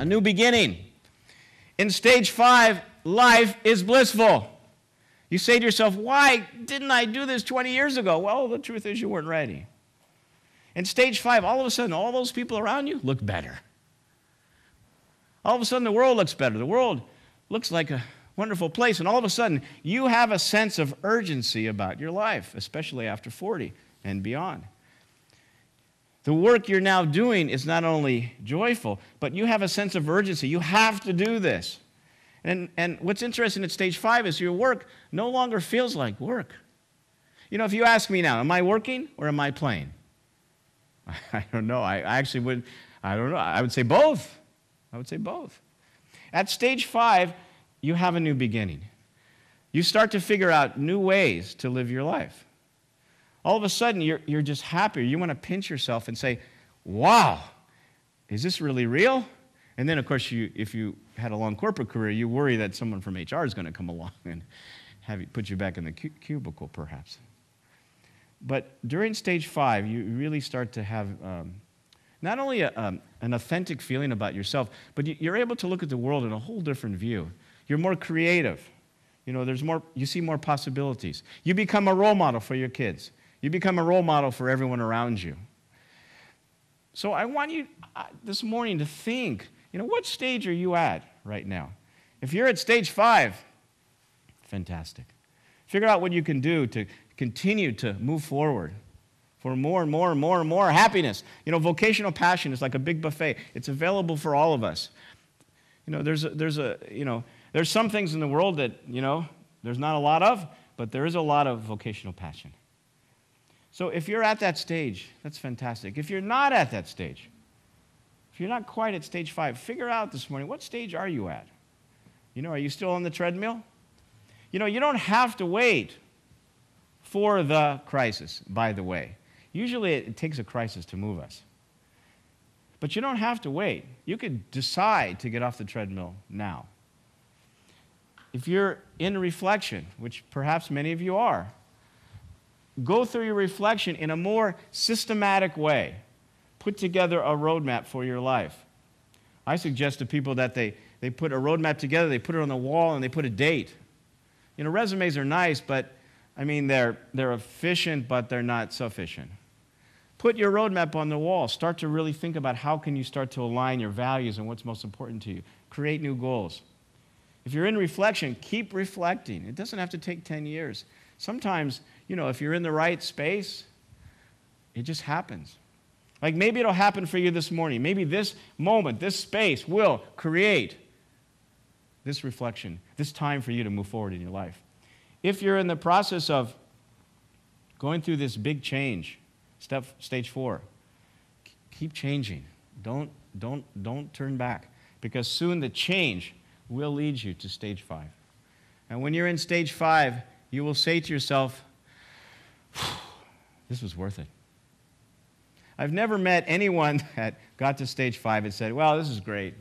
new beginning. In stage 5, life is blissful. You say to yourself, why didn't I do this 20 years ago? Well, the truth is you weren't ready. In stage 5, all of a sudden, all those people around you look better. All of a sudden, the world looks better. The world looks like a wonderful place. And all of a sudden, you have a sense of urgency about your life, especially after 40 and beyond. The work you're now doing is not only joyful, but you have a sense of urgency. You have to do this. And what's interesting at stage 5 is your work no longer feels like work. You know, if you ask me now, am I working or am I playing? I don't know. I don't know. I would say both. I would say both. At stage 5, you have a new beginning. You start to figure out new ways to live your life. All of a sudden, you're just happier. You want to pinch yourself and say, wow, is this really real? And then, of course, if you had a long corporate career, you worry that someone from HR is going to come along and put you back in the cubicle, perhaps. But during stage 5, you really start to have not only an authentic feeling about yourself, but you're able to look at the world in a whole different view. You're more creative. You know, you see more possibilities. You become a role model for your kids. You become a role model for everyone around you. So I want you this morning to think, you know, what stage are you at right now? If you're at stage 5, fantastic. Figure out what you can do to continue to move forward for more and more and more and more happiness. You know, vocational passion is like a big buffet. It's available for all of us. You know, there's some things in the world that, you know, there's not a lot of, but there is a lot of vocational passion. So if you're at that stage, that's fantastic. If you're not at that stage, if you're not quite at stage 5, figure out this morning, what stage are you at? You know, are you still on the treadmill? You know, you don't have to wait for the crisis, by the way. Usually it takes a crisis to move us. But you don't have to wait. You could decide to get off the treadmill now. If you're in reflection, which perhaps many of you are, go through your reflection in a more systematic way. Put together a roadmap for your life. I suggest to people that they put a roadmap together, they put it on the wall, and they put a date. You know, resumes are nice, but, I mean, they're efficient, but they're not sufficient. Put your roadmap on the wall. Start to really think about how can you start to align your values and what's most important to you. Create new goals. If you're in reflection, keep reflecting. It doesn't have to take 10 years. Sometimes, you know, if you're in the right space, it just happens. Like maybe it'll happen for you this morning. Maybe this moment, this space will create this reflection, this time for you to move forward in your life. If you're in the process of going through this big change, stage 4, keep changing. Don't turn back, because soon the change will lead you to stage 5. And when you're in stage 5, you will say to yourself, this was worth it. I've never met anyone that got to stage 5 and said, well, this is great,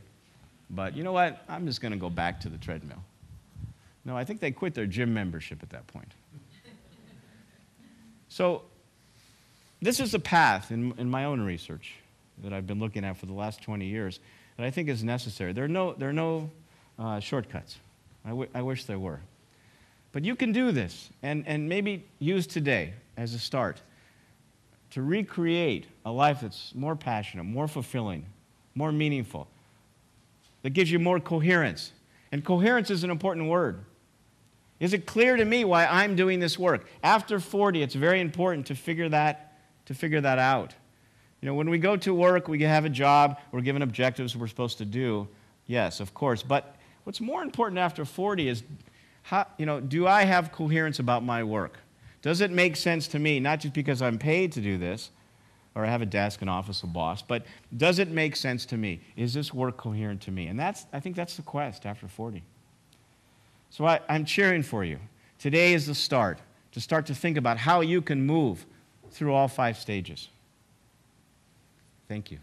but you know what? I'm just going to go back to the treadmill. No, I think they quit their gym membership at that point. So this is a path in my own research that I've been looking at for the last 20 years that I think is necessary. There are no shortcuts. I wish there were. But you can do this, and maybe use today as a start to recreate a life that's more passionate, more fulfilling, more meaningful, that gives you more coherence. And coherence is an important word. Is it clear to me why I'm doing this work? After 40, it's very important to figure that out. You know, when we go to work, we have a job, we're given objectives we're supposed to do. Yes, of course. But what's more important after 40 is, do I have coherence about my work? Does it make sense to me, not just because I'm paid to do this, or I have a desk, an office, a boss, but does it make sense to me? Is this work coherent to me? And I think that's the quest after 40. So I'm cheering for you. Today is the start, to start to think about how you can move through all 5 stages. Thank you.